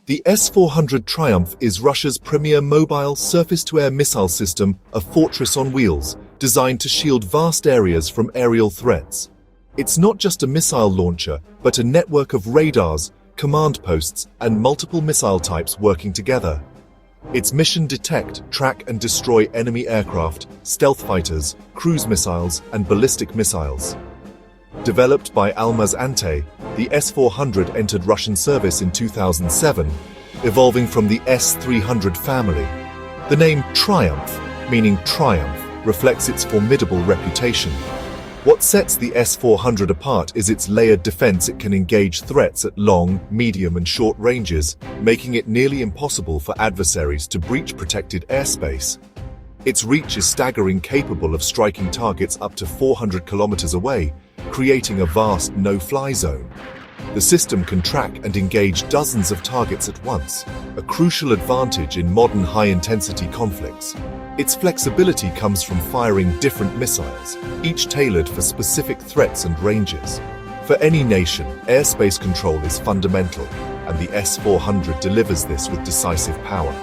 The S-400 Triumph is Russia's premier mobile surface-to-air missile system, a fortress on wheels, designed to shield vast areas from aerial threats. It's not just a missile launcher, but a network of radars, command posts, and multiple missile types working together. Its mission: detect, track, and destroy enemy aircraft, stealth fighters, cruise missiles, and ballistic missiles. Developed by Almaz-Antey, the S-400 entered Russian service in 2007, evolving from the S-300 family. The name Triumph, meaning triumph, reflects its formidable reputation. What sets the S-400 apart is its layered defense. It can engage threats at long, medium, and short ranges, making it nearly impossible for adversaries to breach protected airspace. Its reach is staggering, capable of striking targets up to 400 kilometers away, creating a vast no-fly zone. The system can track and engage dozens of targets at once, a crucial advantage in modern high-intensity conflicts. Its flexibility comes from firing different missiles, each tailored for specific threats and ranges. For any nation, airspace control is fundamental, and the S-400 delivers this with decisive power.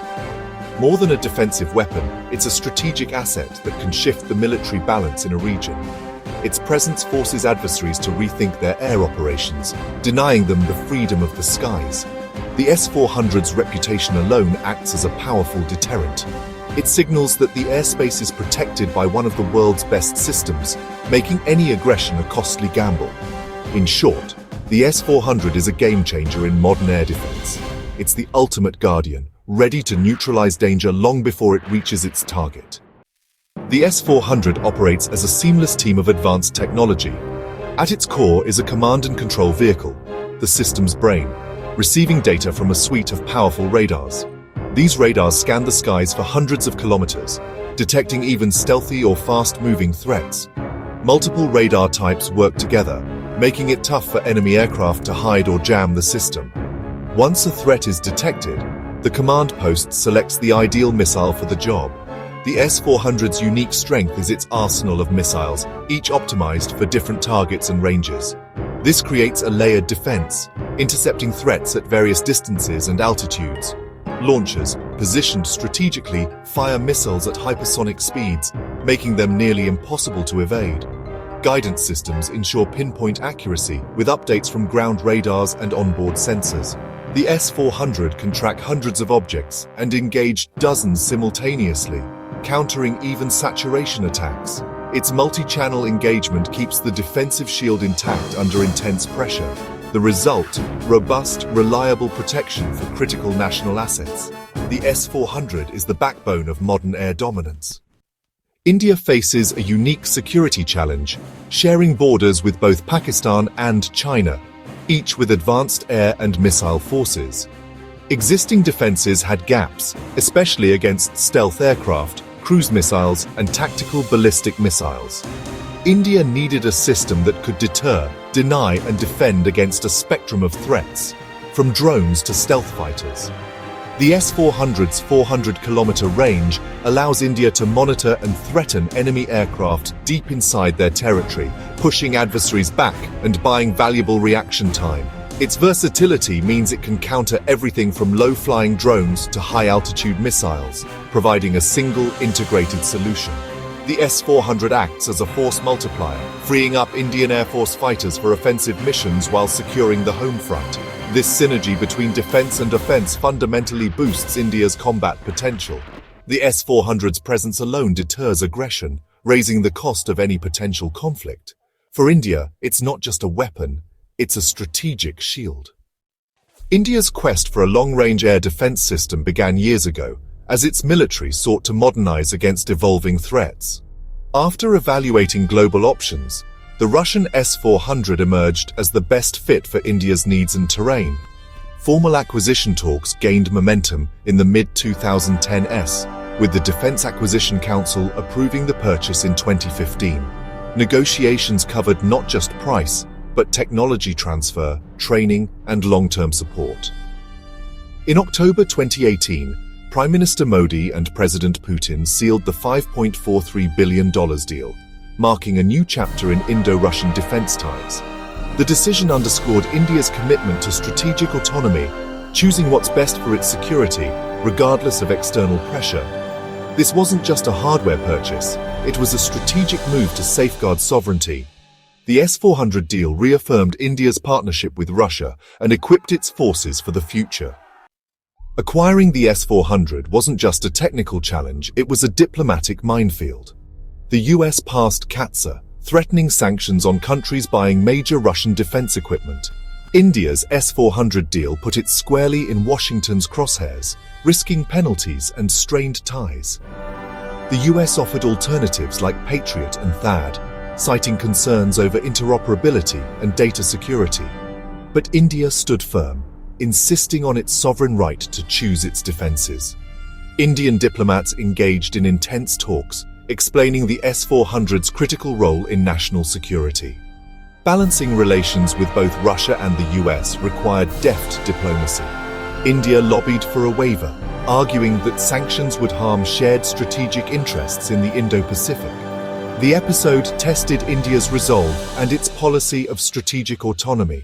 More than a defensive weapon, it's a strategic asset that can shift the military balance in a region. Its presence forces adversaries to rethink their air operations, denying them the freedom of the skies. The S-400's reputation alone acts as a powerful deterrent. It signals that the airspace is protected by one of the world's best systems, making any aggression a costly gamble. In short, the S-400 is a game-changer in modern air defense. It's the ultimate guardian, ready to neutralize danger long before it reaches its target. The S-400 operates as a seamless team of advanced technology. At its core is a command and control vehicle, the system's brain, receiving data from a suite of powerful radars. These radars scan the skies for hundreds of kilometers, detecting even stealthy or fast-moving threats. Multiple radar types work together, making it tough for enemy aircraft to hide or jam the system. Once a threat is detected, the command post selects the ideal missile for the job. The S-400's unique strength is its arsenal of missiles, each optimized for different targets and ranges. This creates a layered defense, intercepting threats at various distances and altitudes. Launchers, positioned strategically, fire missiles at hypersonic speeds, making them nearly impossible to evade. Guidance systems ensure pinpoint accuracy, with updates from ground radars and onboard sensors. The S-400 can track hundreds of objects and engage dozens simultaneously, countering even saturation attacks. Its multi-channel engagement keeps the defensive shield intact under intense pressure. The result: robust, reliable protection for critical national assets. The S-400 is the backbone of modern air dominance. India faces a unique security challenge, sharing borders with both Pakistan and China, each with advanced air and missile forces. Existing defenses had gaps, especially against stealth aircraft, cruise missiles, and tactical ballistic missiles. India needed a system that could deter, deny, and defend against a spectrum of threats, from drones to stealth fighters. The S-400's 400-kilometer range allows India to monitor and threaten enemy aircraft deep inside their territory, pushing adversaries back and buying valuable reaction time. Its versatility means it can counter everything from low-flying drones to high-altitude missiles, providing a single, integrated solution. The S-400 acts as a force multiplier, freeing up Indian Air Force fighters for offensive missions while securing the home front. This synergy between defense and offense fundamentally boosts India's combat potential. The S-400's presence alone deters aggression, raising the cost of any potential conflict. For India, it's not just a weapon, it's a strategic shield. India's quest for a long-range air defense system began years ago, as its military sought to modernize against evolving threats. After evaluating global options, the Russian S-400 emerged as the best fit for India's needs and terrain. Formal acquisition talks gained momentum in the mid-2010s, with the Defense Acquisition Council approving the purchase in 2015. Negotiations covered not just price, but technology transfer, training, and long-term support. In October 2018, Prime Minister Modi and President Putin sealed the $5.43 billion deal, marking a new chapter in Indo-Russian defense ties. The decision underscored India's commitment to strategic autonomy choosing what's best for its security, regardless of external pressure. This wasn't just a hardware purchase, it was a strategic move to safeguard sovereignty. The S-400 deal reaffirmed India's partnership with Russia and equipped its forces for the future. Acquiring the S-400 wasn't just a technical challenge, it was a diplomatic minefield. The US passed CAATSA, threatening sanctions on countries buying major Russian defense equipment. India's S-400 deal put it squarely in Washington's crosshairs, risking penalties and strained ties. The US offered alternatives like Patriot and THAAD, citing concerns over interoperability and data security. But India stood firm, insisting on its sovereign right to choose its defenses. Indian diplomats engaged in intense talks, explaining the S-400's critical role in national security. Balancing relations with both Russia and the US required deft diplomacy. India lobbied for a waiver, arguing that sanctions would harm shared strategic interests in the Indo-Pacific. The episode tested India's resolve and its policy of strategic autonomy.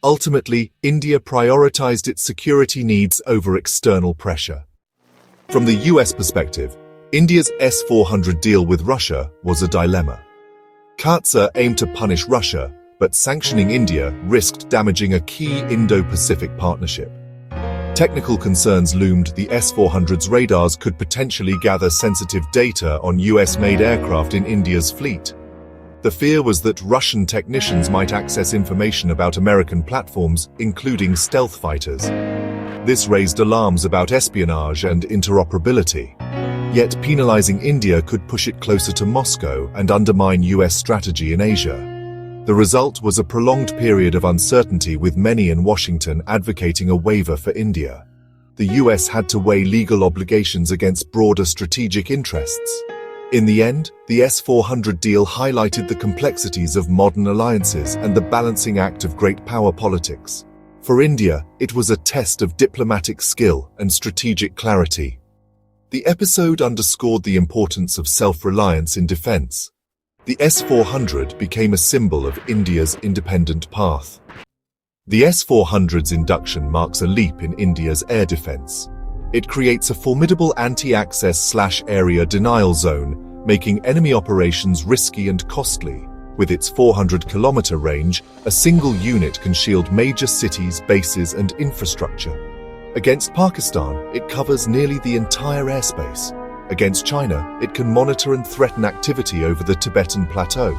Ultimately, India prioritized its security needs over external pressure. From the US perspective, India's S-400 deal with Russia was a dilemma. CAATSA aimed to punish Russia, but sanctioning India risked damaging a key Indo-Pacific partnership. Technical concerns loomed. The S-400's radars could potentially gather sensitive data on US-made aircraft in India's fleet. The fear was that Russian technicians might access information about American platforms, including stealth fighters. This raised alarms about espionage and interoperability. Yet penalizing India could push it closer to Moscow and undermine US strategy in Asia. The result was a prolonged period of uncertainty, with many in Washington advocating a waiver for India. The US had to weigh legal obligations against broader strategic interests. In the end, the S-400 deal highlighted the complexities of modern alliances and the balancing act of great power politics. For India, it was a test of diplomatic skill and strategic clarity. The episode underscored the importance of self-reliance in defense. The S-400 became a symbol of India's independent path. The S-400's induction marks a leap in India's air defense. It creates a formidable anti-access/area denial zone, making enemy operations risky and costly. With its 400-kilometer range, a single unit can shield major cities, bases, and infrastructure. Against Pakistan, it covers nearly the entire airspace. Against China, it can monitor and threaten activity over the Tibetan Plateau.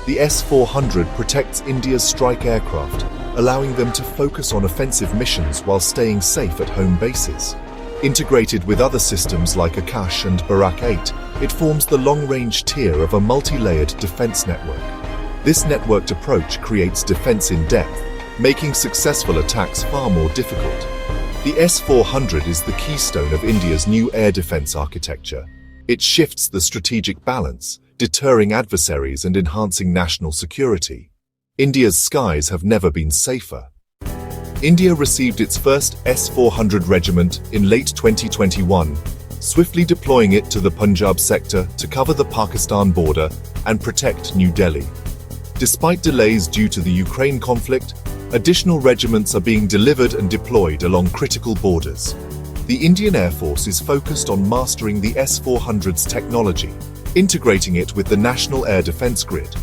The S-400 protects India's strike aircraft, allowing them to focus on offensive missions while staying safe at home bases. Integrated with other systems like Akash and Barak 8, it forms the long-range tier of a multi-layered defense network. This networked approach creates defense in depth, making successful attacks far more difficult. The S-400 is the keystone of India's new air defense architecture. It shifts the strategic balance, deterring adversaries and enhancing national security. India's skies have never been safer. India received its first S-400 regiment in late 2021, swiftly deploying it to the Punjab sector to cover the Pakistan border and protect New Delhi. Despite delays due to the Ukraine conflict, additional regiments are being delivered and deployed along critical borders. The Indian Air Force is focused on mastering the S-400's technology, integrating it with the National Air Defense Grid.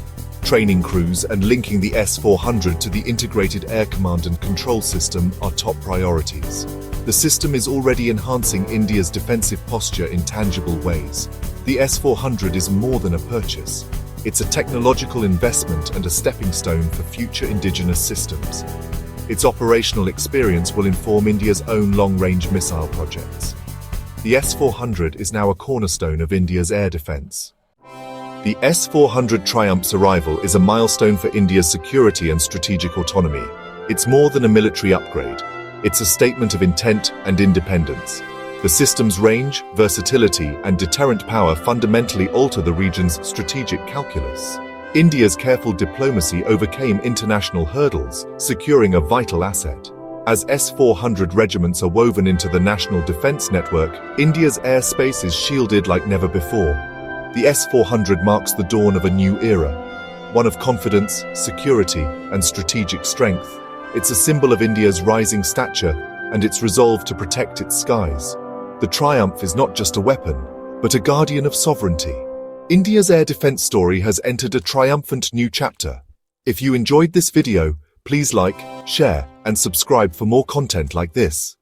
Training crews and linking the S-400 to the Integrated Air Command and Control System are top priorities. The system is already enhancing India's defensive posture in tangible ways. The S-400 is more than a purchase. It's a technological investment and a stepping stone for future indigenous systems. Its operational experience will inform India's own long-range missile projects. The S-400 is now a cornerstone of India's air defense. The S-400 Triumph's arrival is a milestone for India's security and strategic autonomy. It's more than a military upgrade. It's a statement of intent and independence. The system's range, versatility, and deterrent power fundamentally alter the region's strategic calculus. India's careful diplomacy overcame international hurdles, securing a vital asset. As S-400 regiments are woven into the national defense network, India's airspace is shielded like never before. The S-400 marks the dawn of a new era, one of confidence, security, and strategic strength. It's a symbol of India's rising stature and its resolve to protect its skies. The Triumph is not just a weapon, but a guardian of sovereignty. India's air defense story has entered a triumphant new chapter. If you enjoyed this video, please like, share, and subscribe for more content like this.